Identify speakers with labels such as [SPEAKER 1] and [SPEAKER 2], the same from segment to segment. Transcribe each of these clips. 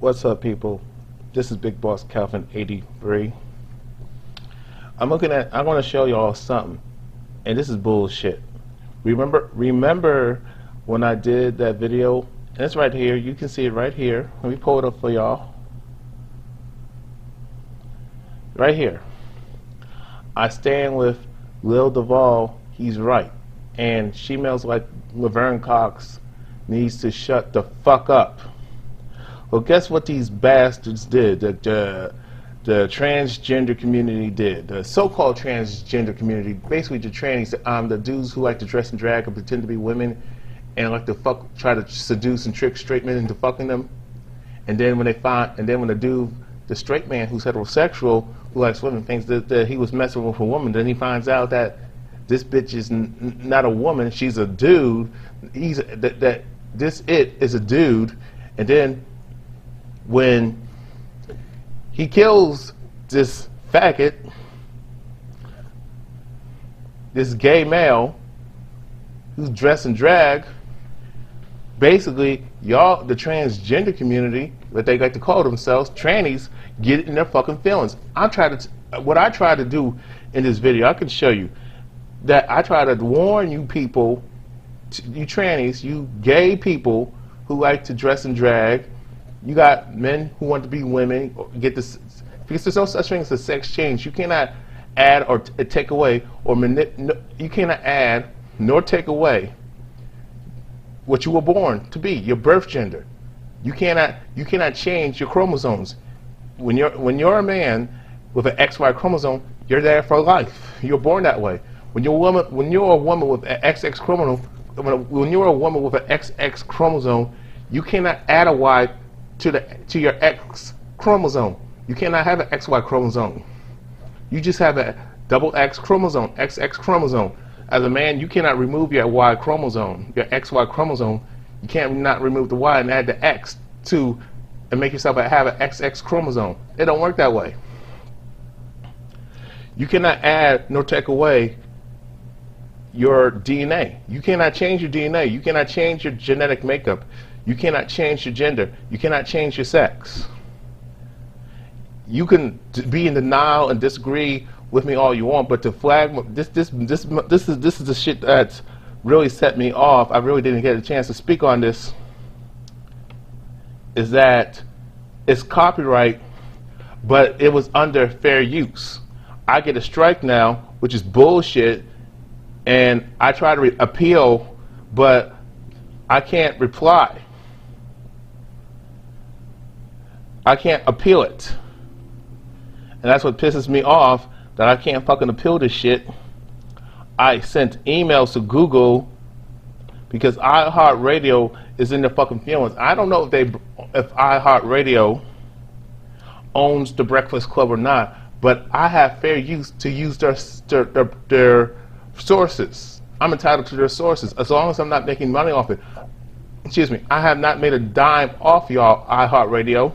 [SPEAKER 1] What's up, people? This is Big Boss Calvin 83. I want to show y'all something, and this is bullshit. Remember when I did that video? And it's right here. You can see it right here. Let me pull it up for y'all. Right here. I stand with Lil Duval. He's right, and females like Laverne Cox needs to shut the fuck up. Well, guess what these bastards did, the transgender community did, the so-called transgender community, basically the trannies, the dudes who like to dress and drag and pretend to be women and like to try to seduce and trick straight men into fucking them. And then when the dude, the straight man who's heterosexual, who likes women, thinks that he was messing with a woman, then he finds out that this bitch is not a woman, she's a dude, this is a dude, and then when he kills this faggot, this gay male who's dressed in drag, basically y'all, the transgender community, that they like to call themselves, trannies, get in their fucking feelings. What I try to do in this video, I can show you, that I try to warn you people, you trannies, you gay people who like to dress and drag. You got men who want to be women, get this, because there's no such thing as a sex change. You cannot add or take away, or you cannot add nor take away what you were born to be, your birth gender. You cannot change your chromosomes. When you're a man with an XY chromosome, you're there for life. You're born that way. When you're a woman with an XX chromosome, when you're a woman with an XX chromosome, you cannot add a Y to your X chromosome. You cannot have an XY chromosome. You just have a double X chromosome, XX chromosome. As a man, you cannot remove your Y chromosome, your XY chromosome. You can't not remove the Y and add the X and make yourself have an XX chromosome. It don't work that way. You cannot add nor take away your DNA. You cannot change your DNA. You cannot change your genetic makeup. You cannot change your gender. You cannot change your sex. You can be in denial and disagree with me all you want, but to flag this is the shit that's really set me off. I really didn't get a chance to speak on this. Is that it's copyright, but it was under fair use. I get a strike now, which is bullshit, and I try to appeal, but I can't reply. I can't appeal it. And that's what pisses me off, that I can't fucking appeal this shit. I sent emails to Google because iHeartRadio is in their fucking feelings. I don't know if iHeartRadio owns the Breakfast Club or not, but I have fair use to use their sources. I'm entitled to their sources as long as I'm not making money off it. Excuse me, I have not made a dime off y'all, iHeartRadio.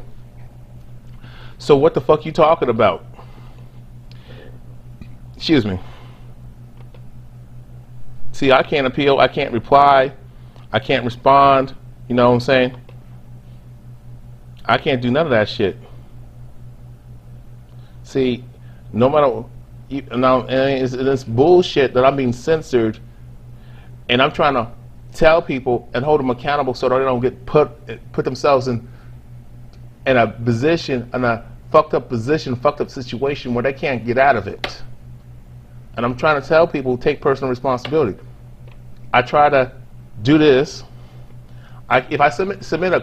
[SPEAKER 1] So what the fuck you talking about? Excuse me. See, I can't appeal, I can't reply, I can't respond, you know what I'm saying? I can't do none of that shit. See, no matter, it's bullshit that I'm being censored, and I'm trying to tell people and hold them accountable so that they don't get put themselves in a position, in a fucked up situation where they can't get out of it. And I'm trying to tell people, take personal responsibility. I try to do this. If I submit a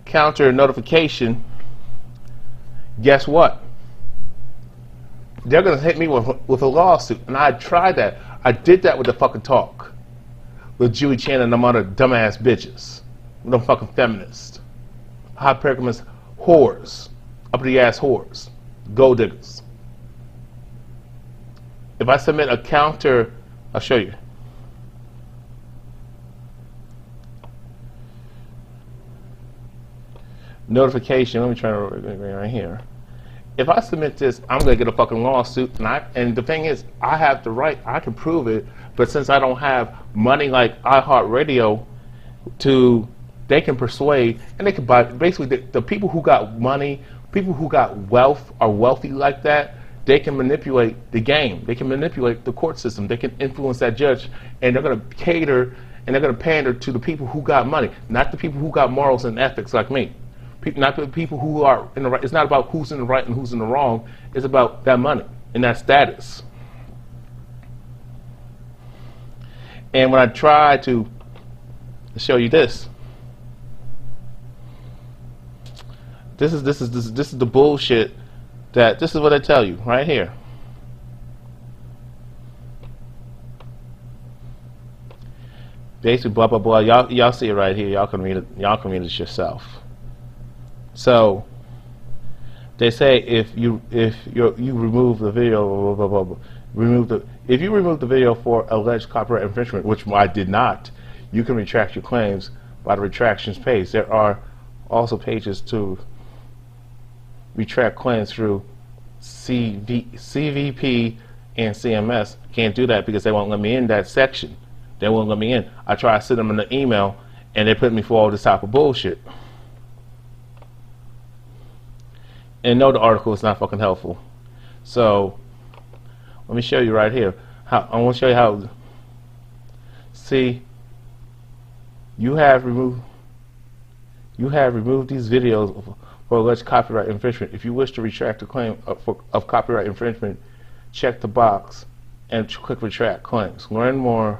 [SPEAKER 1] counter notification, guess what? They're gonna hit me with a lawsuit. And I tried that. I did that with the fucking talk with Julie Chan and them other dumbass bitches, with them fucking feminists, hypergamous whores, uppity ass whores, gold diggers. If I submit a counter, I'll show you. Notification, let me try to right here. If I submit this, I'm gonna get a fucking lawsuit, and the thing is, I have the right, I can prove it, but since I don't have money like iHeartRadio to they can persuade, and they can buy. Basically, the people who got money, people who got wealth, are wealthy like that. They can manipulate the game. They can manipulate the court system. They can influence that judge, and they're going to cater and they're going to pander to the people who got money, not the people who got morals and ethics like me. Not the people who are in the right. It's not about who's in the right and who's in the wrong. It's about that money and that status. And when I try to show you this, this is the bullshit. This is what I tell you right here. Basically, blah blah blah. Y'all see it right here. Y'all can read it. Y'all can read it yourself. So they say if you remove the video, blah, blah, blah, if you remove the video for alleged copyright infringement, which I did not, you can retract your claims by the retractions page. There are also pages to retract claims through CVP and CMS. Can't do that because they won't let me in that section. They won't let me in. I try to send them an email and they put me for all this type of bullshit. And no, the article is not fucking helpful. So let me show you right here. I want to show you how. See, you have removed these videos for alleged copyright infringement. If you wish to retract a claim of copyright infringement, check the box and click retract claims. Learn more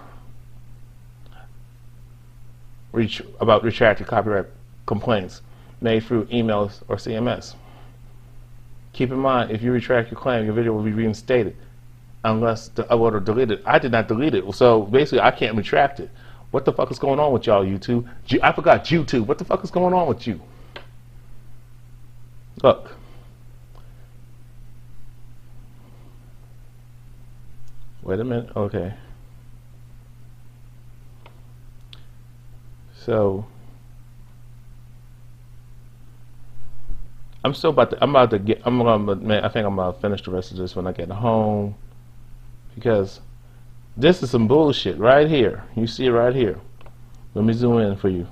[SPEAKER 1] about retracted copyright complaints made through emails or CMS. Keep in mind, if you retract your claim, your video will be reinstated unless the uploader deleted it. I did not delete it, so basically I can't retract it. What the fuck is going on with y'all, YouTube? I forgot YouTube. What the fuck is going on with you? Look. Wait a minute. Okay. So I think I'm gonna finish the rest of this when I get home, because this is some bullshit right here. You see it right here. Let me zoom in for you.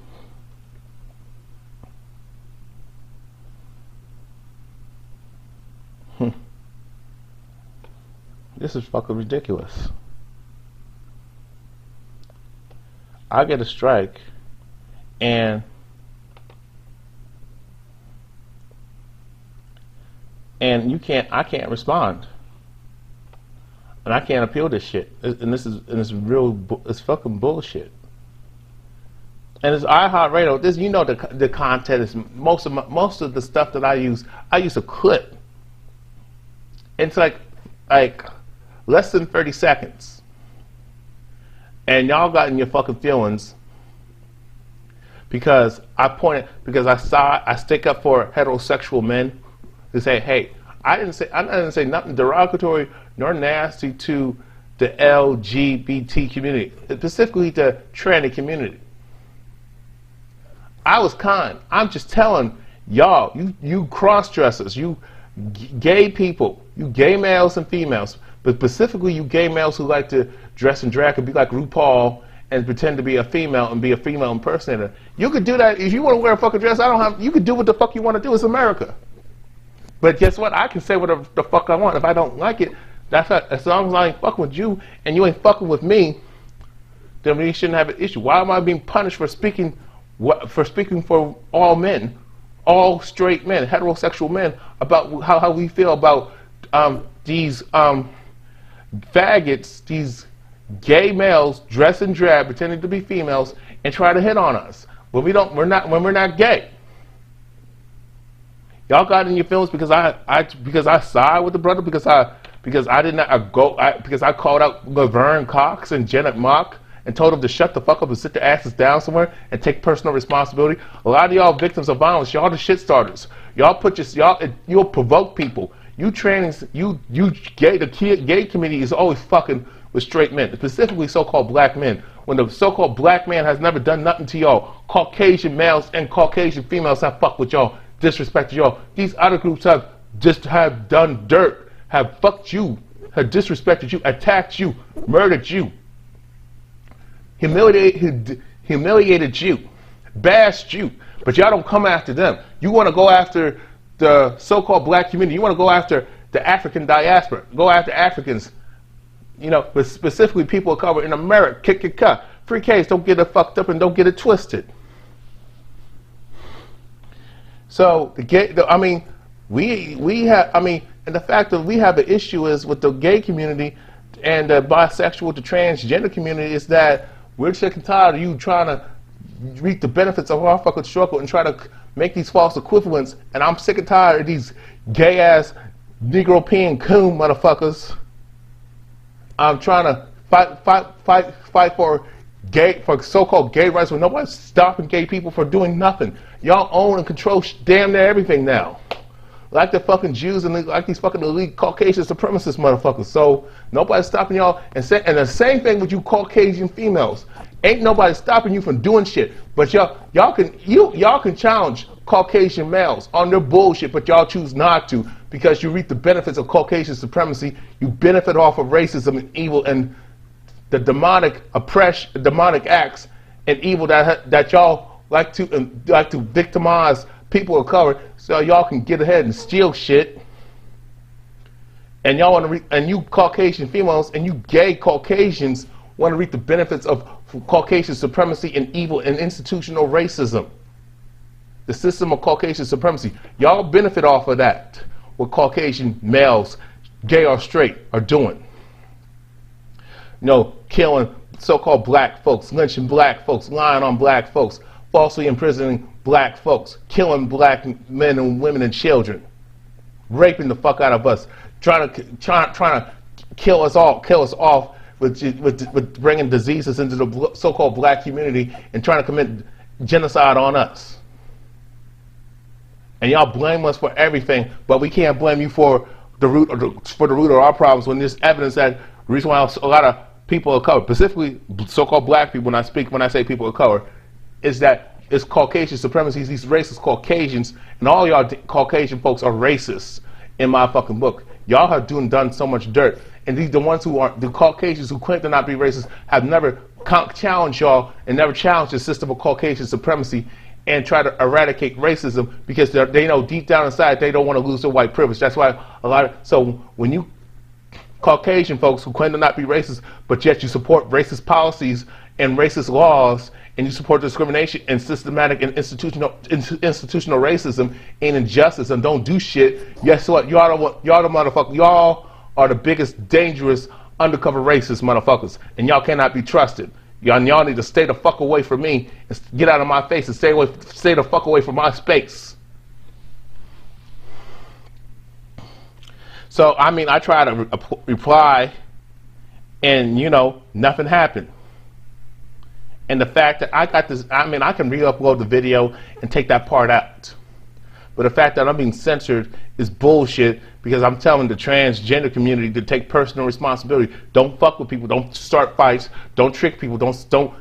[SPEAKER 1] This is fucking ridiculous. I get a strike and I can't respond, and I can't appeal this shit, and it's fucking bullshit. And it's iHeartRadio. This, you know, the content is most of the stuff that I use a clip. It's like less than 30 seconds, and y'all got in your fucking feelings because I stick up for heterosexual men. To say, hey, I didn't say nothing derogatory nor nasty to the LGBT community, specifically the tranny community. I was kind. I'm just telling y'all, you cross-dressers, you gay people, you gay males and females, but specifically you gay males who like to dress and drag and be like RuPaul and pretend to be a female and be a female impersonator. You could do that if you want to wear a fucking dress. You could do what the fuck you want to do. It's America. But guess what? I can say whatever the fuck I want. If I don't like it, that's not, as long as I ain't fucking with you and you ain't fucking with me, then we shouldn't have an issue. Why am I being punished for speaking for all men, all straight men, heterosexual men, about how we feel about these faggots, these gay males dressed in drag, pretending to be females, and try to hit on us when we're not gay? Y'all got in your feelings because I side with the brother, because I called out Laverne Cox and Janet Mock and told them to shut the fuck up and sit their asses down somewhere and take personal responsibility. A lot of y'all victims of violence, y'all the shit starters. You'll provoke people. You trans, the gay community is always fucking with straight men, specifically so-called black men. When the so-called black man has never done nothing to y'all, Caucasian males and Caucasian females have fucked with y'all, disrespected y'all. These other groups have done dirt, have fucked you, have disrespected you, attacked you, murdered you, humiliated you, bashed you, but y'all don't come after them. You want to go after the so-called black community. You want to go after the African diaspora. Go after Africans, you know, but specifically people of color in America. Kick. Free case, don't get it fucked up and don't get it twisted. So, we have, and the fact that we have an issue is with the gay community and the bisexual, the transgender community, is that we're sick and tired of you trying to reap the benefits of our fucking struggle and try to make these false equivalents. And I'm sick and tired of these gay ass Negro-pean coon motherfuckers. I'm trying to fight for so-called gay rights when nobody's stopping gay people from doing nothing. Y'all own and control damn near everything now. Like the fucking Jews and like these fucking elite Caucasian supremacist motherfuckers. So nobody's stopping y'all. And the same thing with you Caucasian females. Ain't nobody stopping you from doing shit. But y'all can challenge Caucasian males on their bullshit, but y'all choose not to because you reap the benefits of Caucasian supremacy. You benefit off of racism and evil and the demonic oppression, demonic acts and evil that y'all like to victimize people of color, so y'all can get ahead and steal shit. And y'all want to and you Caucasian females and you gay Caucasians want to reap the benefits of Caucasian supremacy and evil and institutional racism. The system of Caucasian supremacy. Y'all benefit off of that. What Caucasian males, gay or straight, are doing. You know, killing so-called black folks, lynching black folks, lying on black folks, falsely imprisoning black folks, killing black men and women and children, raping the fuck out of us, trying to kill us off with bringing diseases into the so-called black community and trying to commit genocide on us. And y'all blame us for everything, but we can't blame you for the root of our problems when there's evidence that the reason why a lot of people of color, specifically so-called black people, when I say people of color, is that it's Caucasian supremacy, these racist Caucasians, and all y'all Caucasian folks are racist in my fucking book. Y'all have done so much dirt. And the ones who are, the Caucasians who claim to not be racist, have never challenged y'all and never challenged the system of Caucasian supremacy and try to eradicate racism because they know deep down inside they don't want to lose their white privilege. That's why so when you Caucasian folks who claim to not be racist, but yet you support racist policies and racist laws, and you support discrimination and systematic and institutional racism and injustice, and don't do shit. Guess what? Y'all the motherfuckers. Y'all are the biggest, dangerous, undercover racist motherfuckers, and y'all cannot be trusted. Y'all need to stay the fuck away from me and get out of my face and stay the fuck away from my space. So I try to reply, and nothing happened. And the fact that I got this, I can re-upload the video and take that part out. But the fact that I'm being censored is bullshit because I'm telling the transgender community to take personal responsibility. Don't fuck with people. Don't start fights. Don't trick people. Don't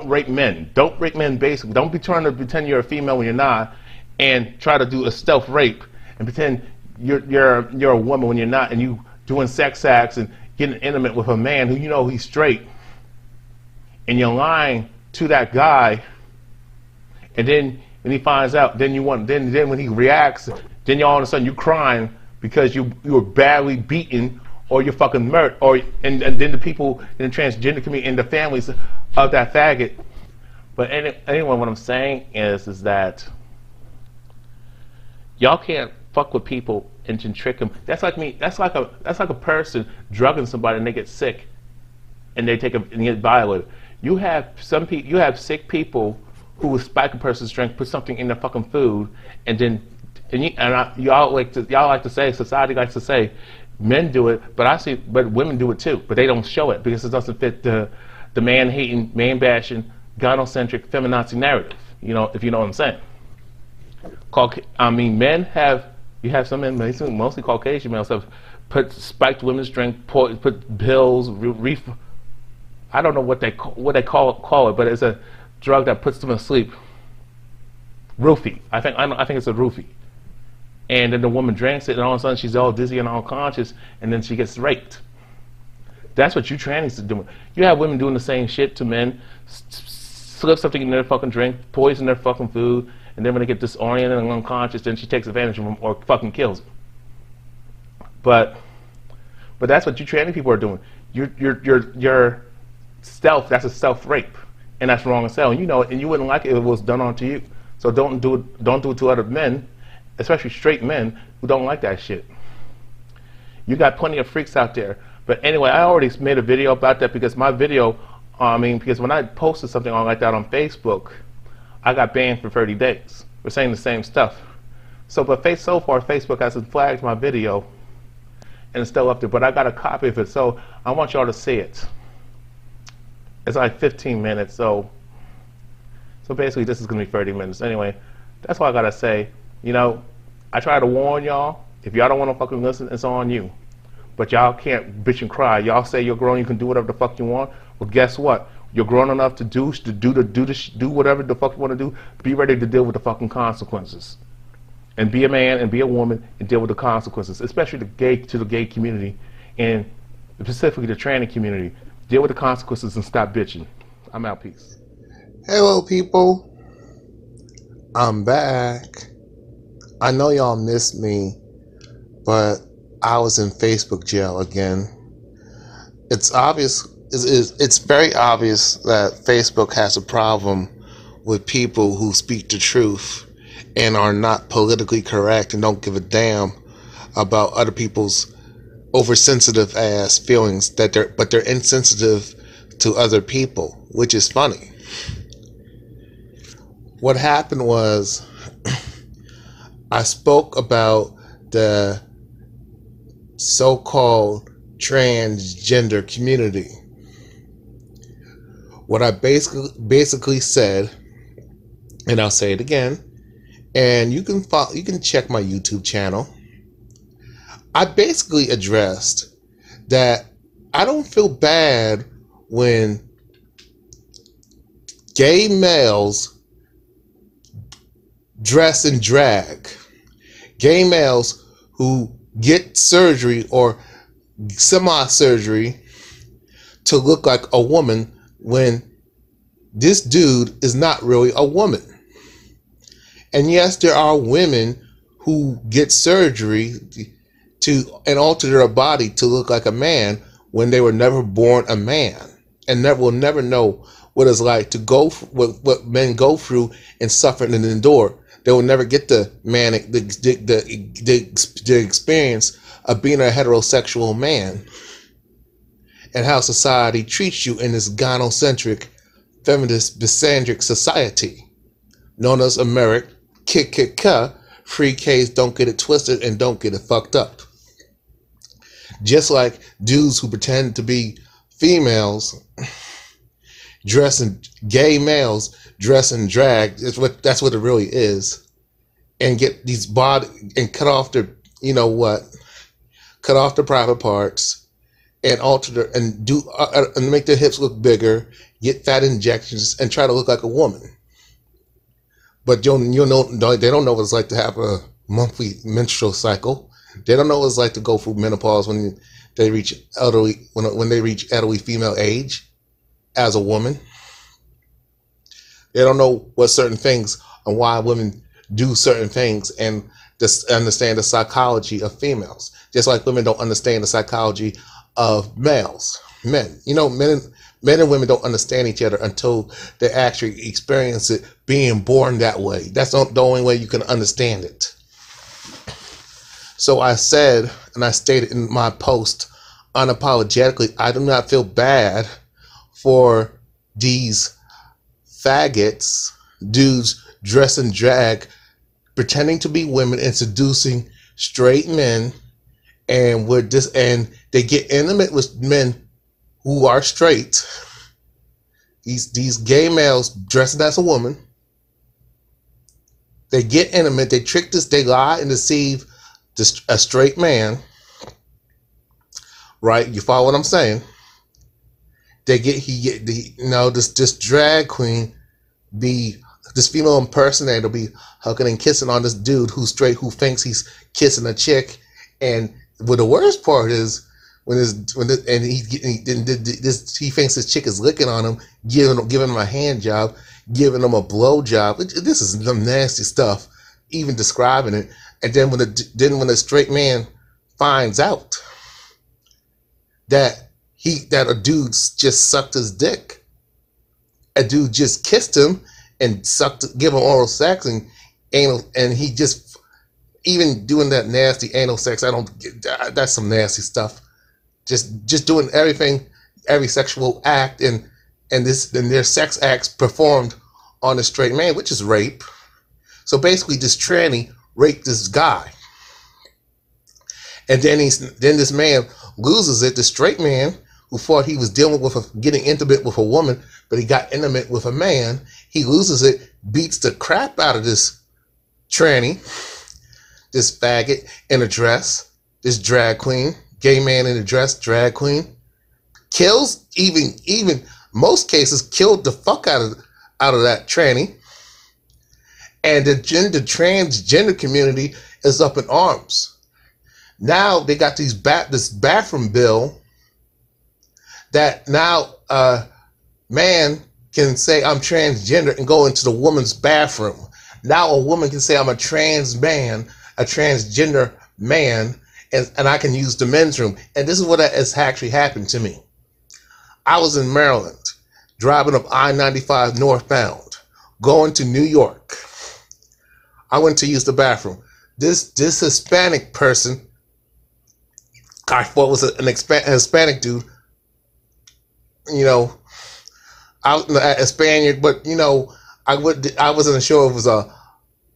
[SPEAKER 1] rape men. Don't rape men basically. Don't be trying to pretend you're a female when you're not, and try to do a stealth rape and pretend you're a woman when you're not, and you doing sex acts and getting intimate with a man who he's straight. And you're lying to that guy, and then when he finds out, then when he reacts, then all of a sudden you're crying because you were badly beaten or you're fucking murdered, and then the people in the transgender community and the families of that faggot. But anyway, what I'm saying is that y'all can't fuck with people and trick them. That's like me. That's like a person drugging somebody and they get sick, and they get violated. You have sick people who will spike a person's strength, put something in their fucking food, y'all like to say, society likes to say, men do it, but women do it too, but they don't show it because it doesn't fit the man-hating, man-bashing, gynocentric, feminazi narrative. If you know what I'm saying. You have some men, mostly Caucasian males, have spiked women's strength, put pills, I don't know what they call it, but it's a drug that puts them asleep. Roofie. I think it's a roofie. And then the woman drinks it, and all of a sudden she's all dizzy and unconscious, and then she gets raped. That's what you trannies are doing. You have women doing the same shit to men, slip something in their fucking drink, poison their fucking food, and then when they get disoriented and unconscious, then she takes advantage of them or fucking kills them. But that's what you training people are doing. You're stealth. That's a self rape, and that's wrong as hell. And you know it, and you wouldn't like it if it was done onto you. So don't do it to other men, especially straight men who don't like that shit. You got plenty of freaks out there. But anyway, I already made a video about that because my video, because when I posted something like that on Facebook, I got banned for 30 days for saying the same stuff. So far Facebook hasn't flagged my video, and it's still up there. But I got a copy of it, so I want y'all to see it. It's like 15 minutes, so basically this is gonna be 30 minutes. Anyway, that's all I gotta say. You know, I try to warn y'all. If y'all don't want to fucking listen, it's on you. But y'all can't bitch and cry. Y'all say you're grown, you can do whatever the fuck you want. Well, guess what? You're grown enough to do whatever the fuck you want to do. Be ready to deal with the fucking consequences, and be a man and be a woman and deal with the consequences, especially the gay community, and specifically the trans community. Deal with the consequences and stop bitching. I'm out. Peace.
[SPEAKER 2] Hello, people. I'm back. I know y'all missed me, but I was in Facebook jail again. It's obvious. It's very obvious that Facebook has a problem with people who speak the truth and are not politically correct and don't give a damn about other people's oversensitive ass feelings but they're insensitive to other people, which is funny. What happened was I spoke about the so-called transgender community. What I basically said, and I'll say it again, and you can check my YouTube channel. I basically addressed that I don't feel bad when gay males dress in drag. Gay males who get surgery or semi-surgery to look like a woman when this dude is not really a woman. And yes, there are women who get surgery and alter their body to look like a man when they were never born a man, and will never know what it's like to go what men go through and suffer and endure. They will never get the experience of being a heterosexual man and how society treats you in this gynocentric, feminist, bicentric society known as America. Free K's, don't get it twisted and don't get it fucked up. Just like dudes who pretend to be females gay males dress in drag, that's what it really is, and get these body and cut off their, cut off the private parts and alter their, and do and make their hips look bigger, get fat injections and try to look like a woman. But they don't know what it's like to have a monthly menstrual cycle. They don't know what it's like to go through menopause when they reach elderly female age as a woman. They don't know what certain things and why women do certain things and just understand the psychology of females. Just like women don't understand the psychology of men. Men and women don't understand each other until they actually experience it being born that way. That's not the only way you can understand it. So I said, and I stated in my post unapologetically, I do not feel bad for these faggots, dudes dressed in drag, pretending to be women and seducing straight men, and they get intimate with men who are straight. These gay males dressing as a woman, they get intimate, they lie and deceive a straight man, right? You follow what I'm saying? This drag queen this female impersonator be hugging and kissing on this dude who's straight, who thinks he's kissing a chick. And the worst part is he thinks this chick is licking on him, giving him a hand job, giving him a blow job. This is some nasty stuff, even describing it. And then when the straight man finds out that a dude just sucked his dick, a dude just kissed him and give him oral sex and anal, and he just even doing that nasty anal sex. That's some nasty stuff. Just doing everything, every sexual act and their sex acts performed on a straight man, which is rape. So basically, this tranny raped this guy, and then this man loses it. The straight man who thought he was getting intimate with a woman, but he got intimate with a man. He loses it, beats the crap out of this tranny, this faggot in a dress, this drag queen, gay man in a dress, drag queen, kills, even most cases killed the fuck out of that tranny. And the transgender community is up in arms. Now they got this bathroom bill that now man can say I'm transgender and go into the woman's bathroom. Now a woman can say I'm a trans man, a transgender man, and I can use the men's room. And this is what has actually happened to me. I was in Maryland, driving up I-95 northbound, going to New York. I went to use the bathroom. This Hispanic person, I thought was a Hispanic dude, a Spaniard, but I wasn't sure if it was a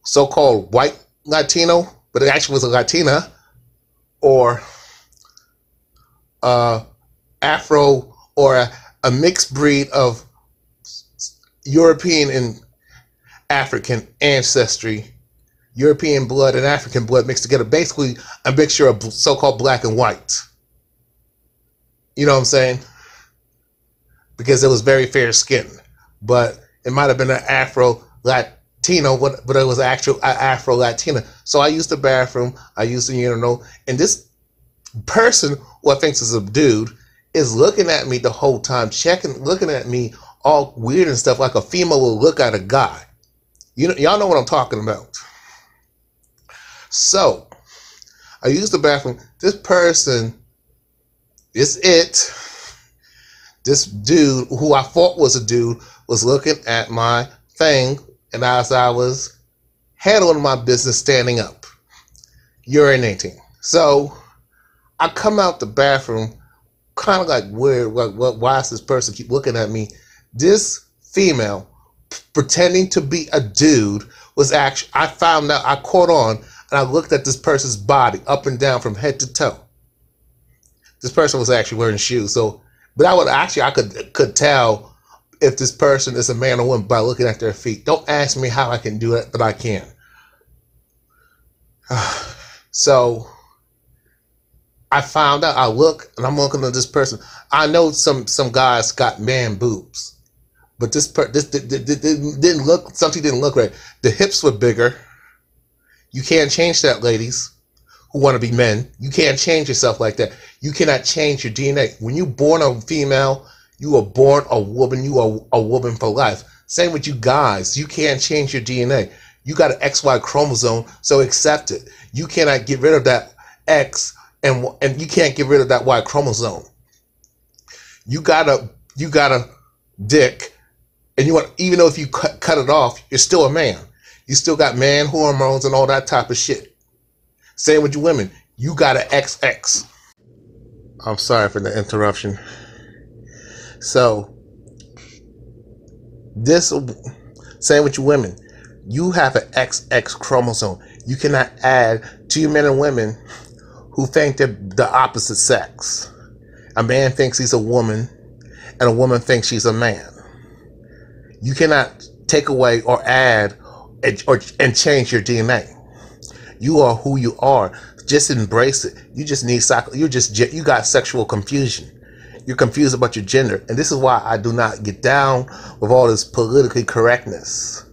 [SPEAKER 2] so-called white Latino, but it actually was a Latina or Afro or a mixed breed of European and African ancestry, European blood and African blood mixed together, basically a mixture of so-called black and white. You know what I'm saying? Because it was very fair skin, but it might have been an Afro-Latino, but it was actual Afro-Latina. So I used the bathroom, I used the urinal, and this person, who I think is a dude, is looking at me the whole time, looking at me all weird and stuff, like a female will look at a guy. Y'all know what I'm talking about. So I used the bathroom. This dude, who I thought was a dude, was looking at my thing, and as I was handling my business, standing up, urinating. So I come out the bathroom, kind of like weird. Why does this person keep looking at me? This female, pretending to be a dude, was actually, I found out, I caught on, and I looked at this person's body up and down from head to toe. This person was actually wearing shoes. So, but I could tell if this person is a man or woman by looking at their feet. Don't ask me how I can do it, but I can. So I found out, I look, and I'm looking at this person. I know some guys got man boobs, but this didn't look, something didn't look right. The hips were bigger. You can't change that, ladies who want to be men. You can't change yourself like that. You cannot change your DNA. When you're born a female, you are born a woman. You are a woman for life. Same with you guys. You can't change your DNA. You got an XY chromosome, so accept it. You cannot get rid of that X, and you can't get rid of that Y chromosome. You got a dick, and even though if you cut it off, you're still a man. You still got man hormones and all that type of shit. Same with you women. You got an XX. I'm sorry for the interruption. So, same with you women. You have an XX chromosome. You cannot add to you men and women who think they're the opposite sex. A man thinks he's a woman, and a woman thinks she's a man. You cannot take away or add and change your DNA. You are who you are. Just embrace it. You just need you got sexual confusion. You're confused about your gender, and this is why I do not get down with all this politically correctness.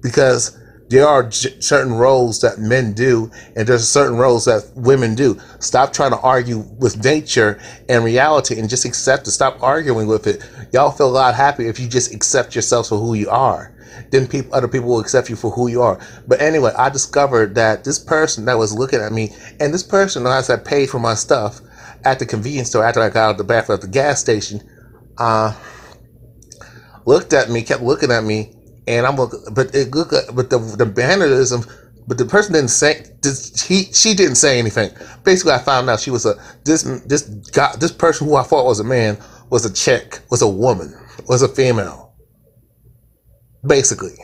[SPEAKER 2] Because There are certain roles that men do, and there's certain roles that women do. Stop trying to argue with nature and reality and just accept it. Stop arguing with it. Y'all feel a lot happier if you just accept yourselves for who you are. Then other people will accept you for who you are. But anyway, I discovered that this person that was looking at me, and this person, as I paid for my stuff at the convenience store after I got out of the back of the gas station, looked at me, kept looking at me, and I'm looking, but it looked, but the mannerism, but the person didn't say, she didn't say anything. Basically, I found out she was this person who I thought was a man was a chick, was a woman, was a female. Basically,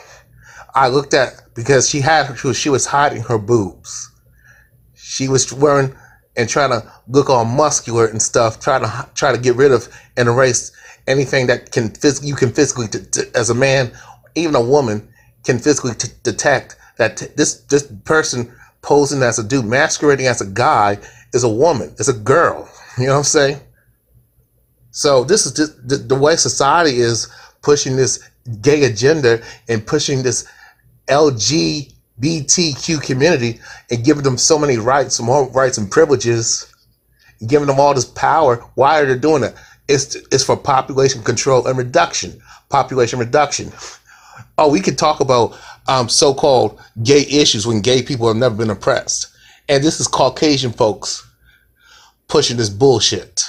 [SPEAKER 2] I looked at, because she was hiding her boobs. She was wearing and trying to look all muscular and stuff, trying to get rid of and erase anything that you can physically, as a man, even a woman, can physically detect that this person posing as a dude, masquerading as a guy, is a woman, is a girl. You know what I'm saying? So this is just the way society is pushing this gay agenda and pushing this LGBTQ community and giving them so many rights, more rights and privileges, giving them all this power. Why are they doing it? It's for population control and reduction. Population reduction. Oh, we could talk about so-called gay issues when gay people have never been oppressed. And this is Caucasian folks pushing this bullshit.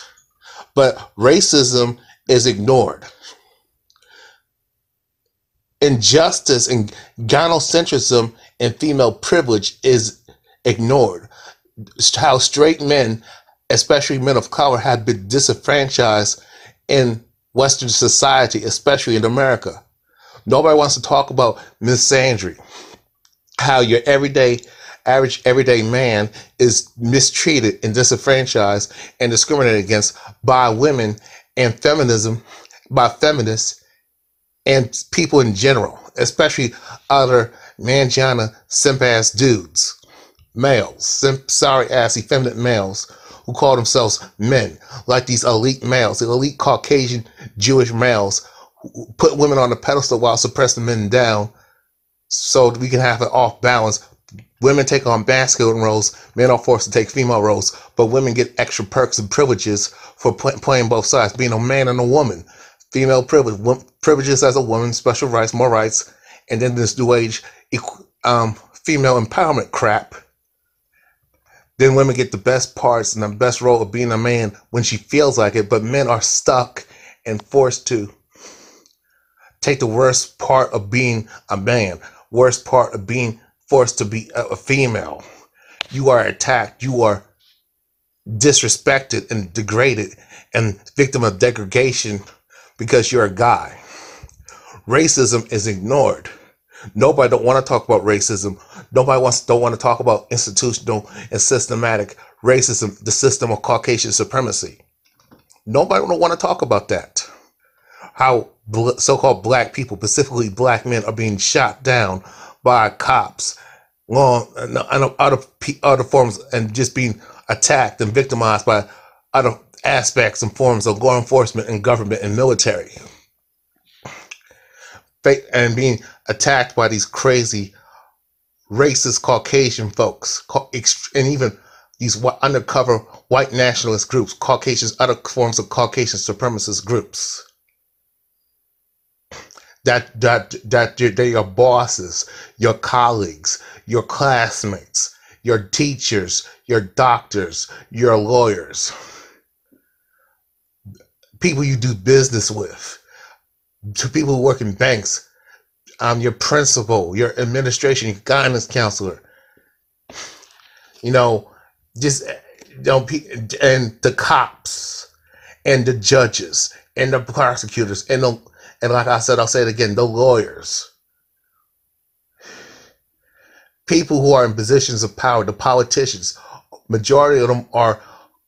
[SPEAKER 2] But racism is ignored. Injustice and gynocentrism and female privilege is ignored. How straight men, especially men of color, have been disenfranchised in Western society, especially in America. Nobody wants to talk about misandry, how your average everyday man is mistreated and disenfranchised and discriminated against by women and feminism, by feminists and people in general, especially other mangiana simp-ass dudes, males, sorry-ass effeminate males who call themselves men, like these elite males, the elite Caucasian Jewish males, put women on the pedestal while suppressing men down so we can have an off balance. Women take on masculine roles, men are forced to take female roles, but women get extra perks and privileges for playing both sides, being a man and a woman. Female privileges as a woman, special rights, more rights, and then this new age female empowerment crap. Then women get the best parts and the best role of being a man when she feels like it, but men are stuck and forced to take the worst part of being a man, worst part of being forced to be a female. You are attacked, you are disrespected and degraded and victim of degradation because you're a guy. Racism is ignored. Nobody don't want to talk about racism. Nobody don't want to talk about institutional and systematic racism, the system of Caucasian supremacy. Nobody don't want to talk about that. How so-called black people, specifically black men, are being shot down by cops, and other forms, and just being attacked and victimized by other aspects and forms of law enforcement and government and military, and being attacked by these crazy racist Caucasian folks, and even these undercover white nationalist groups, Caucasians, other forms of Caucasian supremacist groups. That they're your bosses, your colleagues, your classmates, your teachers, your doctors, your lawyers, people you do business with, to people who work in banks, your principal, your administration, your guidance counselor, and the cops and the judges and the prosecutors and like I said, I'll say it again, the lawyers, people who are in positions of power, the politicians, majority of them are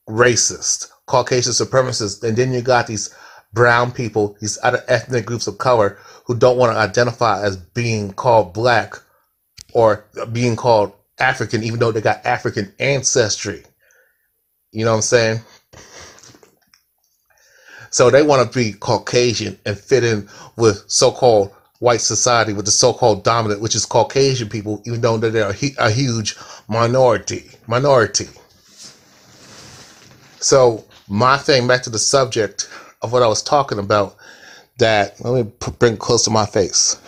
[SPEAKER 2] racist, Caucasian supremacists. And then you got these brown people, these other ethnic groups of color who don't want to identify as being called black or being called African, even though they got African ancestry. You know what I'm saying? So they want to be Caucasian and fit in with so-called white society with the so-called dominant, which is Caucasian people, even though they're a huge minority. So my thing, back to the subject of what I was talking about, that, let me bring it close to my face,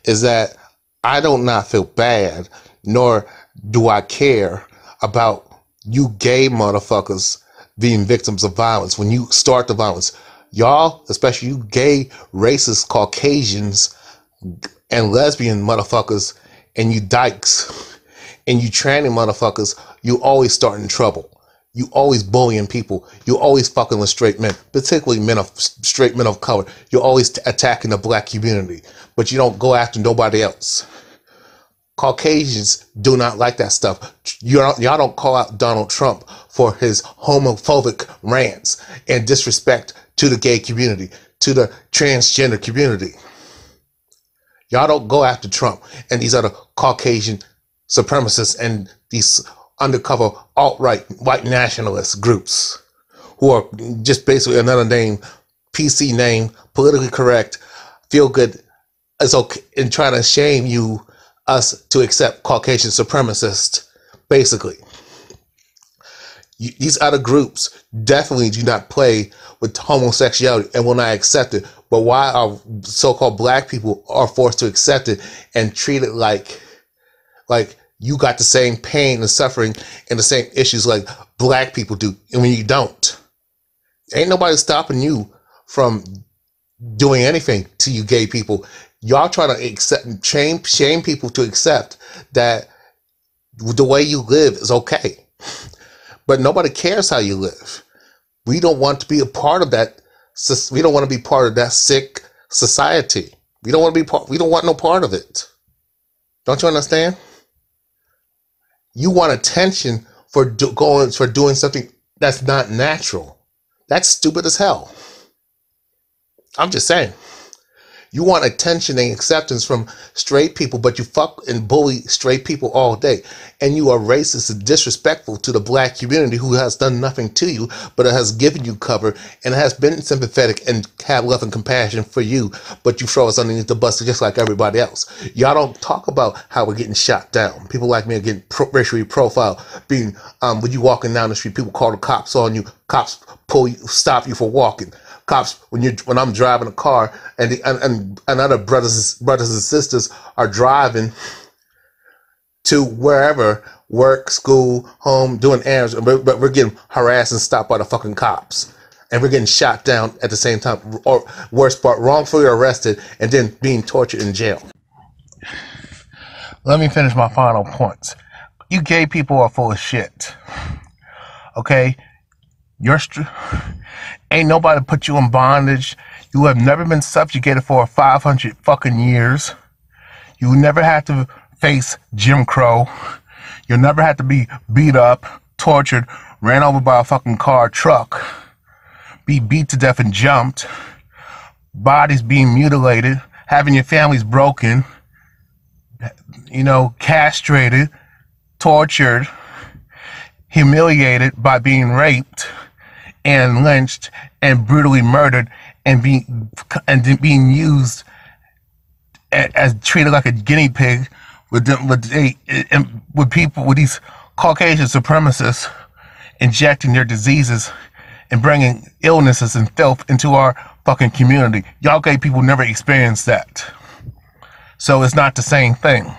[SPEAKER 2] is that I do not feel bad, nor do I care about you gay motherfuckers being victims of violence. When you start the violence, y'all, especially you gay, racist Caucasians and lesbian motherfuckers, and you dykes, and you tranny motherfuckers, you always starting trouble. You always bullying people. You always fucking with straight men, particularly straight men of color. You're always attacking the black community, but you don't go after nobody else. Caucasians do not like that stuff. Y'all don't call out Donald Trump for his homophobic rants and disrespect to the gay community, to the transgender community. Y'all don't go after Trump and these other Caucasian supremacists and these undercover alt-right white nationalist groups who are just basically another name, PC name, politically correct, feel good, it's okay, and trying to shame us to accept Caucasian supremacists, basically. These other groups definitely do not play with homosexuality and will not accept it. But why our so-called black people are forced to accept it and treat it like you got the same pain and suffering and the same issues like black people do, and when you don't, ain't nobody stopping you from doing anything to you gay people. Y'all try to shame people to accept that the way you live is okay, but nobody cares how you live. We don't want to be a part of that. We don't want to be part of that sick society. We don't want to be part. We don't want no part of it. Don't you understand? You want attention for doing something that's not natural. That's stupid as hell. I'm just saying. You want attention and acceptance from straight people, but you fuck and bully straight people all day. And you are racist and disrespectful to the black community who has done nothing to you, but it has given you cover and has been sympathetic and have love and compassion for you, but you throw us underneath the bus just like everybody else. Y'all don't talk about how we're getting shot down. People like me are getting racially profiled. When you walking down the street, people call the cops on you. Cops pull you, stop you for walking. Cops, when I'm driving a car and other brothers and sisters are driving to wherever, work, school, home, doing errands, but we're getting harassed and stopped by the fucking cops, and we're getting shot down at the same time, or worse part, wrongfully arrested and then being tortured in jail. Let me finish my final points. You gay people are full of shit. Okay? Ain't nobody put you in bondage. You have never been subjugated for 500 fucking years. You never had to face Jim Crow. You never had to be beat up, tortured, ran over by a fucking car, truck, be beat to death and jumped, bodies being mutilated, having your families broken, castrated, tortured, humiliated by being raped and lynched and brutally murdered and being used as treated like a guinea pig with these Caucasian supremacists injecting their diseases and bringing illnesses and filth into our fucking community. Y'all gay people never experienced that, so it's not the same thing.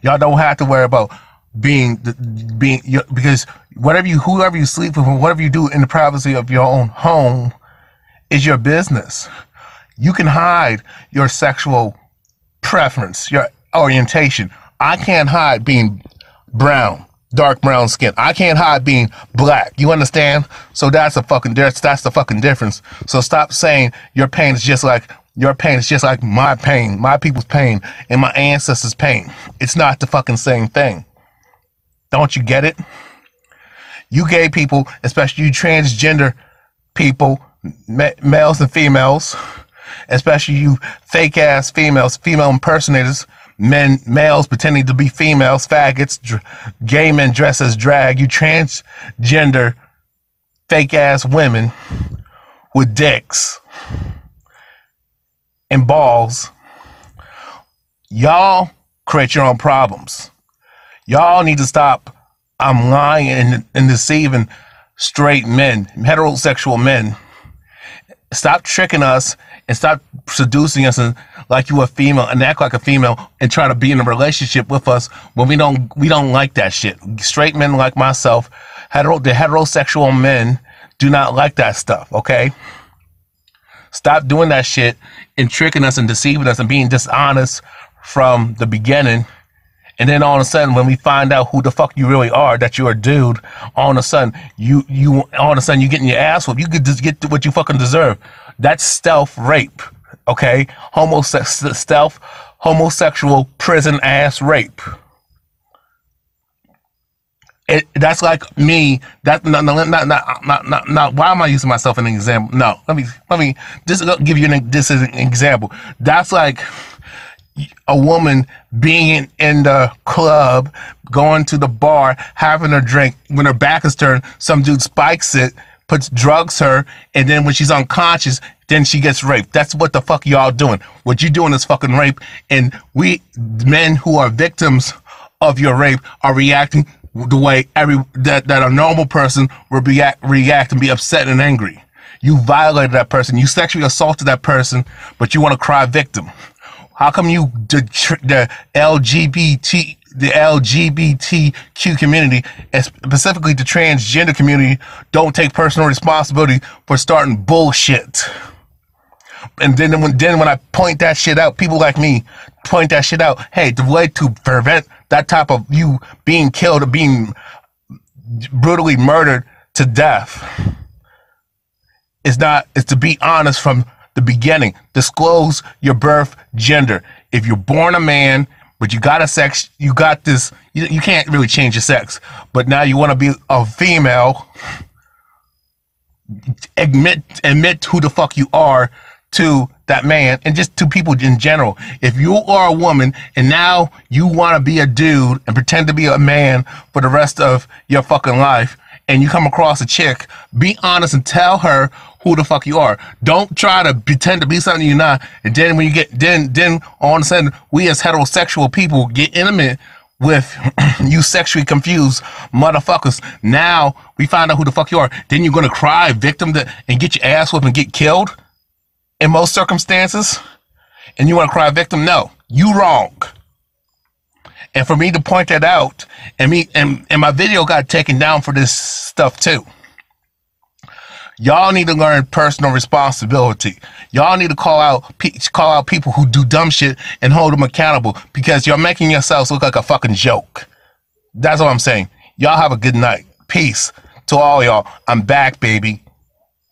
[SPEAKER 2] Y'all don't have to worry about because whoever you sleep with, whatever you do in the privacy of your own home is your business. You can hide your sexual preference, your orientation. I can't hide being brown, dark brown skin. I can't hide being black. You understand? So that's the fucking difference. So stop saying your pain is just like my pain, my people's pain, and my ancestors' pain. It's not the fucking same thing. Don't you get it? You gay people, especially you transgender people, males and females, especially you fake ass females, female impersonators, males pretending to be females, faggots, gay men dressed as drag, you transgender fake ass women with dicks.
[SPEAKER 3] and balls, y'all create your own problems. Y'all need to stop lying and deceiving straight men, heterosexual men. Stop tricking us and stop seducing us like you a female and act like a female and try to be in a relationship with us when we don't like that shit. Straight men like myself, the heterosexual men do not like that stuff, okay? Stop doing that shit and tricking us and deceiving us and being dishonest from the beginning. And then all of a sudden, when we find out who the fuck you really are, that you're a dude, all of a sudden, you getting your ass whooped. You could just get what you fucking deserve. That's stealth rape, okay? Stealth, homosexual, prison ass rape. That's like me. That not. Why am I using myself as an example? No, let me just give you this as an example. That's like a woman being in the club, going to the bar, having a drink. When her back is turned, some dude spikes it, drugs her, and then when she's unconscious, then she gets raped. That's what the fuck y'all doing. What you doing is fucking rape, and we men who are victims of your rape are reacting the way that a normal person would react and be upset and angry. You violated that person. You sexually assaulted that person, but you want to cry victim. How come the LGBTQ community, and specifically the transgender community, don't take personal responsibility for starting bullshit? And then when I point that shit out, people like me point that shit out. Hey, the way to prevent that type of you being killed or being brutally murdered to death is to be honest from the beginning. Disclose your birth gender. If you're born a man, but you got a sex, you got this, you can't really change your sex, but now you want to be a female, admit who the fuck you are to that man and just to people in general. If you are a woman and now you want to be a dude and pretend to be a man for the rest of your fucking life, and you come across a chick, be honest and tell her who the fuck you are. Don't try to pretend to be something you're not. And then when you get, then all of a sudden, we as heterosexual people get intimate with you sexually confused motherfuckers. Now we find out who the fuck you are. Then you're gonna cry victim and get your ass whooped and get killed in most circumstances. And you wanna cry victim? No, you wrong. And for me to point that out, and my video got taken down for this stuff too. Y'all need to learn personal responsibility. Y'all need to call out people who do dumb shit and hold them accountable, because you're making yourselves look like a fucking joke. That's what I'm saying. Y'all have a good night. Peace to all y'all. I'm back, baby,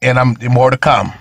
[SPEAKER 3] and I'm more to come.